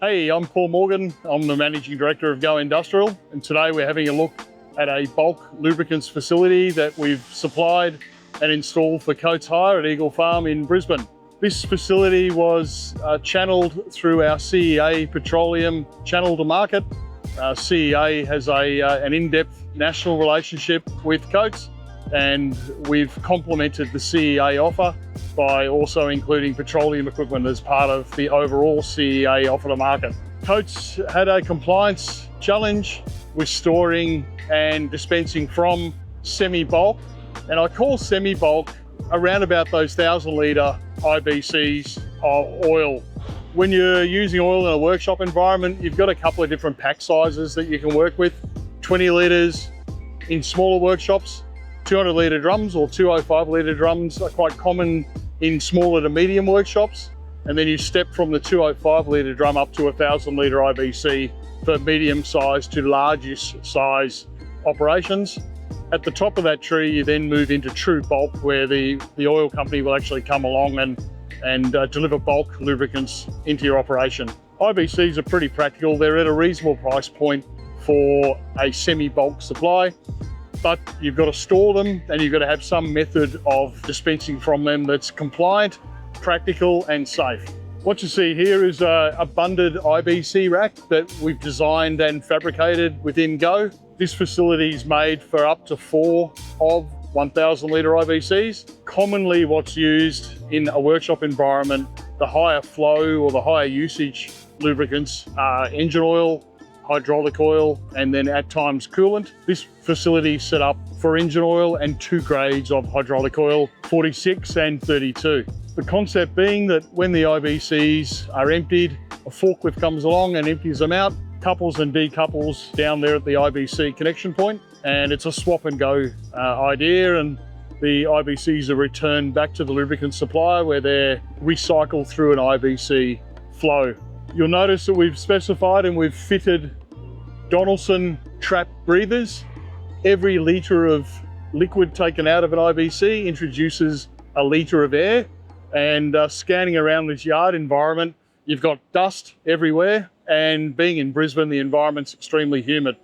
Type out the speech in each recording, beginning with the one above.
Hey, I'm Paul Morgan. I'm the Managing Director of Go Industrial, and today we're having a look at a bulk lubricants facility that we've supplied and installed for Coates Hire at Eagle Farm in Brisbane. This facility was channeled through our CEA Petroleum channel to market. CEA has an in-depth national relationship with Coates, and we've complemented the CEA offer by also including petroleum equipment as part of the overall CEA offer to market. Coates had a compliance challenge with storing and dispensing from semi-bulk, and I call semi-bulk around about those 1,000 litre IBCs of oil. When you're using oil in a workshop environment, you've got a couple of different pack sizes that you can work with. 20 litres in smaller workshops, 200 litre drums or 205 litre drums are quite common in smaller to medium workshops. And then you step from the 205 litre drum up to 1,000 litre IBC for medium size to largest size operations. At the top of that tree, you then move into true bulk, where the oil company will actually come along and deliver bulk lubricants into your operation. IBCs are pretty practical. They're at a reasonable price point for a semi-bulk supply, but you've got to store them and you've got to have some method of dispensing from them that's compliant, practical and safe. What you see here is a Bunded IBC rack that we've designed and fabricated within Go. This facility is made for up to 4 of 1,000 litre IBCs. Commonly what's used in a workshop environment, the higher flow or the higher usage lubricants are engine oil, hydraulic oil, and then at times coolant. This facility is set up for engine oil and 2 grades of hydraulic oil, 46 and 32. The concept being that when the IBCs are emptied, a forklift comes along and empties them out, couples and decouples down there at the IBC connection point, and it's a swap and go idea, and the IBCs are returned back to the lubricant supplier where they're recycled through an IBC flow. You'll notice that we've specified and we've fitted Donaldson trap breathers. Every litre of liquid taken out of an IBC introduces a litre of air, and scanning around this yard environment, you've got dust everywhere, and being in Brisbane, the environment's extremely humid.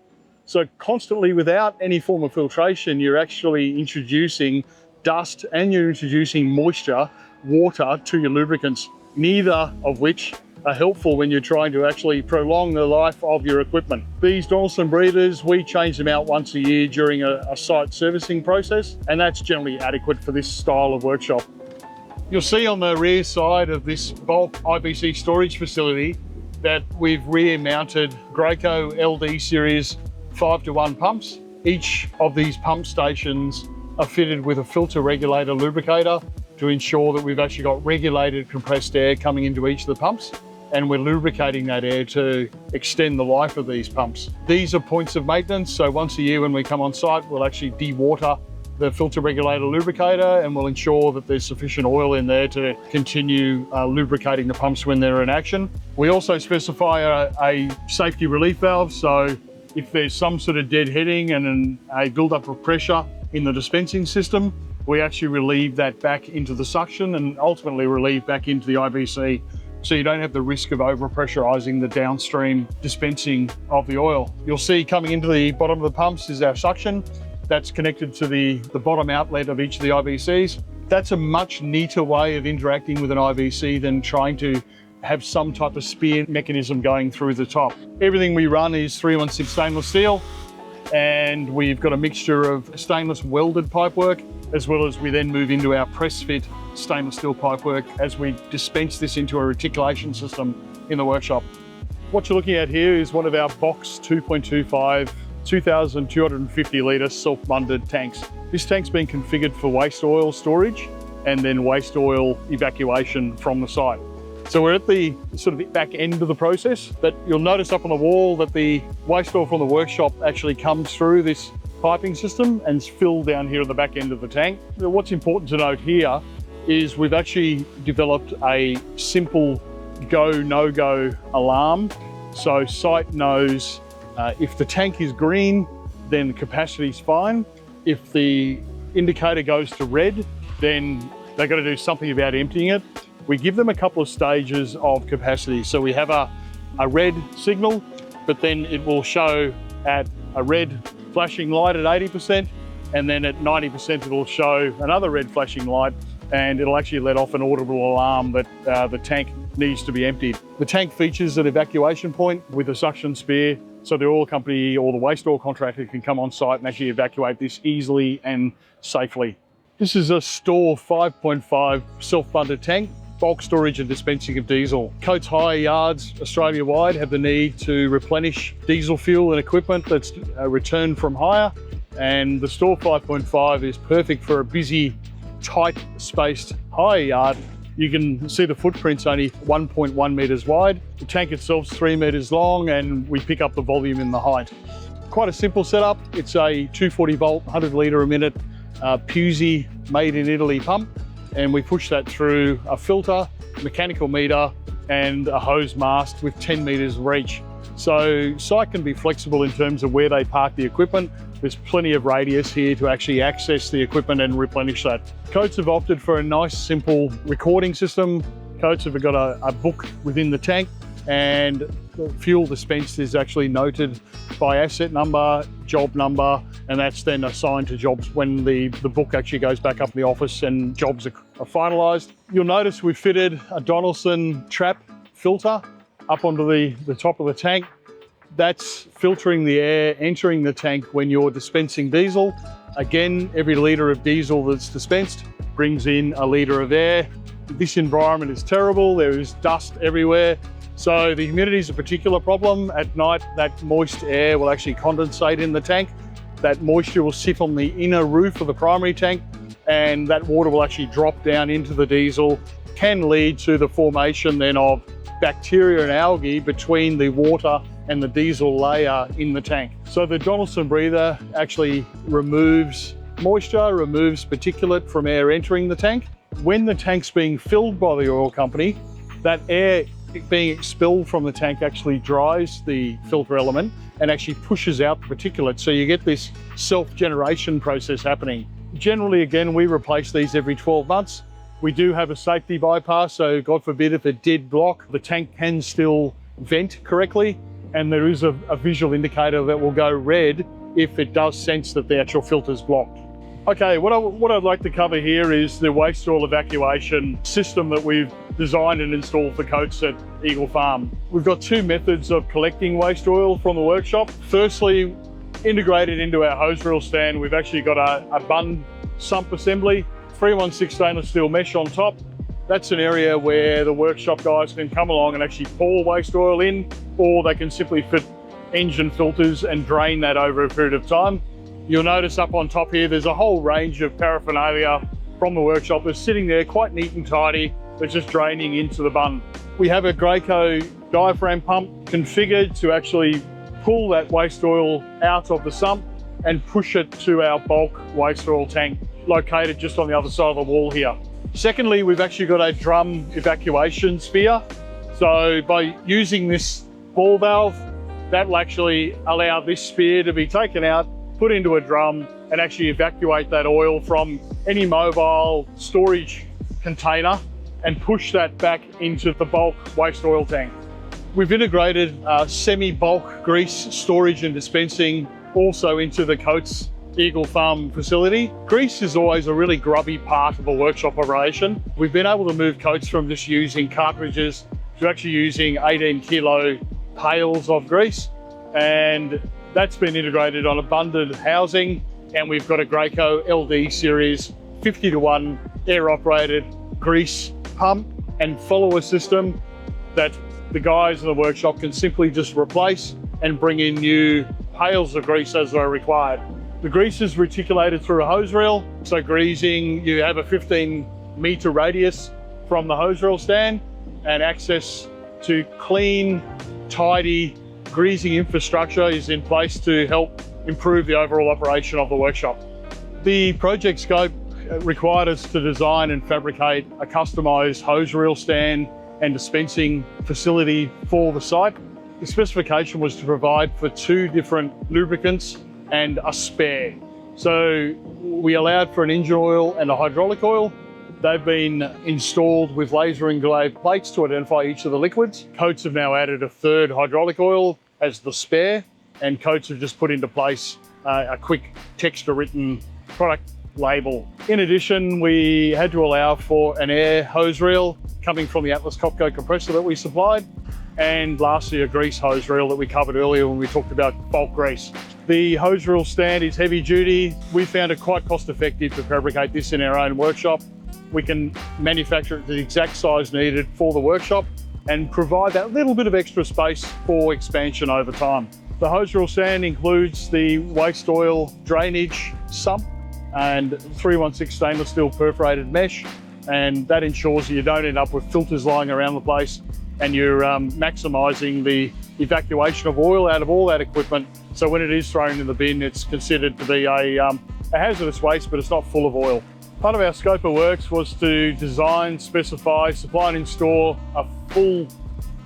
So constantly without any form of filtration, you're actually introducing dust and you're introducing moisture, water to your lubricants, neither of which are helpful when you're trying to actually prolong the life of your equipment. These Donaldson breathers, we change them out once a year during a site servicing process, and that's generally adequate for this style of workshop. You'll see on the rear side of this bulk IBC storage facility that we've rear mounted Graco LD series 5-to-1 pumps. Each of these pump stations are fitted with a filter regulator lubricator to ensure that we've actually got regulated compressed air coming into each of the pumps, and we're lubricating that air to extend the life of these pumps. These are points of maintenance, so once a year when we come on site, we'll actually dewater the filter regulator lubricator, and we'll ensure that there's sufficient oil in there to continue lubricating the pumps when they're in action. We also specify a safety relief valve, so if there's some sort of deadheading and a build-up of pressure in the dispensing system, we actually relieve that back into the suction and ultimately relieve back into the IBC, so you don't have the risk of over-pressurizing the downstream dispensing of the oil. You'll see coming into the bottom of the pumps is our suction. That's connected to the bottom outlet of each of the IBCs. That's a much neater way of interacting with an IBC than trying to have some type of spear mechanism going through the top. Everything we run is 316 stainless steel, and we've got a mixture of stainless welded pipework, as well as we then move into our press fit stainless steel pipework as we dispense this into a reticulation system in the workshop. What you're looking at here is one of our box 2.25 2,250 litre self-bunded tanks. This tank's been configured for waste oil storage and then waste oil evacuation from the site. So we're at the sort of back end of the process, but you'll notice up on the wall that the waste oil from the workshop actually comes through this piping system and is filled down here at the back end of the tank. What's important to note here is we've actually developed a simple go, no-go alarm. So site knows if the tank is green, then the capacity is fine. If the indicator goes to red, then they've got to do something about emptying it. We give them a couple of stages of capacity. So we have a a red signal, but then it will show at a red flashing light at 80%, and then at 90% it'll show another red flashing light, and it'll actually let off an audible alarm that the tank needs to be emptied. The tank features an evacuation point with a suction spear, so the oil company or the waste oil contractor can come on site and actually evacuate this easily and safely. This is a Store 5.5 self-funded tank, bulk storage and dispensing of diesel. Coates hire yards Australia-wide have the need to replenish diesel fuel and equipment that's returned from hire, and the Store 5.5 is perfect for a busy, tight spaced hire yard. You can see the footprint's only 1.1 metres wide. The tank itself's 3 metres long, and we pick up the volume in the height. Quite a simple setup. It's a 240 volt, 100 litre a minute Pusey made in Italy pump, and we push that through a filter, mechanical meter, and a hose mast with 10 metres reach. So site can be flexible in terms of where they park the equipment. There's plenty of radius here to actually access the equipment and replenish that. Coates have opted for a nice, simple recording system. Coates have got a book within the tank, and the fuel dispensed is actually noted by asset number, job number, and that's then assigned to jobs when the book actually goes back up in the office and jobs are finalised. You'll notice we've fitted a Donaldson trap filter up onto the top of the tank. That's filtering the air entering the tank when you're dispensing diesel. Again, every litre of diesel that's dispensed brings in a litre of air. This environment is terrible. There is dust everywhere. So the humidity is a particular problem. At night, that moist air will actually condensate in the tank. That moisture will sit on the inner roof of the primary tank, and that water will actually drop down into the diesel, can lead to the formation then of bacteria and algae between the water and the diesel layer in the tank. So the Donaldson breather actually removes moisture, removes particulate from air entering the tank. When the tank's being filled by the oil company, that air being expelled from the tank actually dries the filter element and actually pushes out the particulate. So you get this self-generation process happening. Generally, again, we replace these every 12 months. We do have a safety bypass, so God forbid if it did block, the tank can still vent correctly, and there is a visual indicator that will go red if it does sense that the actual filter's blocked. Okay, what I'd like to cover here is the waste oil evacuation system that we've designed and installed for Coates at Eagle Farm. We've got two methods of collecting waste oil from the workshop. Firstly, integrated into our hose reel stand, we've actually got a bund sump assembly, 316 stainless steel mesh on top. That's an area where the workshop guys can come along and actually pour waste oil in, or they can simply fit engine filters and drain that over a period of time. You'll notice up on top here, there's a whole range of paraphernalia from the workshop that's sitting there quite neat and tidy, but just draining into the bund. We have a Graco diaphragm pump configured to actually pull that waste oil out of the sump and push it to our bulk waste oil tank located just on the other side of the wall here. Secondly, we've actually got a drum evacuation spear. So by using this ball valve, that will actually allow this spear to be taken out, put into a drum, and actually evacuate that oil from any mobile storage container and push that back into the bulk waste oil tank. We've integrated semi-bulk grease storage and dispensing also into the Coates Eagle Farm facility. Grease is always a really grubby part of a workshop operation. We've been able to move Coates from just using cartridges to actually using 18 kilo pails of grease, and that's been integrated on a Bunded housing, and we've got a Graco LD series 50-to-1 air operated grease pump and follower system that the guys in the workshop can simply just replace and bring in new pails of grease as they're required. The grease is reticulated through a hose reel, so greasing, you have a 15-meter radius from the hose reel stand, and access to clean, tidy greasing infrastructure is in place to help improve the overall operation of the workshop. The project scope required us to design and fabricate a customised hose reel stand and dispensing facility for the site. The specification was to provide for 2 different lubricants and a spare. So we allowed for an engine oil and a hydraulic oil. They've been installed with laser engraved plates to identify each of the liquids. Coates have now added a third hydraulic oil as the spare, and Coates have just put into place a quick texture-written product label. In addition, we had to allow for an air hose reel coming from the Atlas Copco compressor that we supplied, and lastly a grease hose reel that we covered earlier when we talked about bulk grease. The hose reel stand is heavy duty. We found it quite cost effective to fabricate this in our own workshop. We can manufacture it the exact size needed for the workshop and provide that little bit of extra space for expansion over time. The hose reel stand includes the waste oil drainage sump and 316 stainless steel perforated mesh, and that ensures you don't end up with filters lying around the place, and you're maximising the evacuation of oil out of all that equipment. So when it is thrown in the bin, it's considered to be a hazardous waste, but it's not full of oil. Part of our scope of works was to design, specify, supply and install a full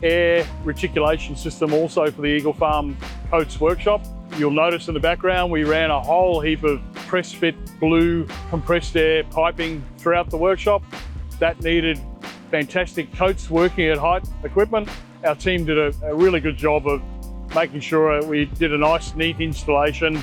air reticulation system also for the Eagle Farm Coates workshop. You'll notice in the background we ran a whole heap of press fit blue compressed air piping throughout the workshop. That needed fantastic Coates working at height equipment. Our team did a really good job of making sure we did a nice neat installation,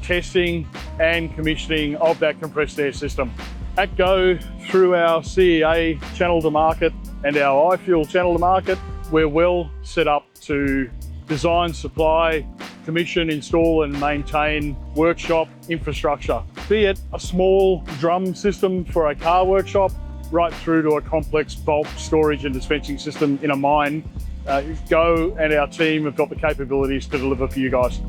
testing and commissioning of that compressed air system. At Go, through our CEA channel to market and our iFuel channel to market, we're well set up to design, supply, commission, install and maintain workshop infrastructure. Be it a small drum system for a car workshop, right through to a complex bulk storage and dispensing system in a mine. Go and our team have got the capabilities to deliver for you guys.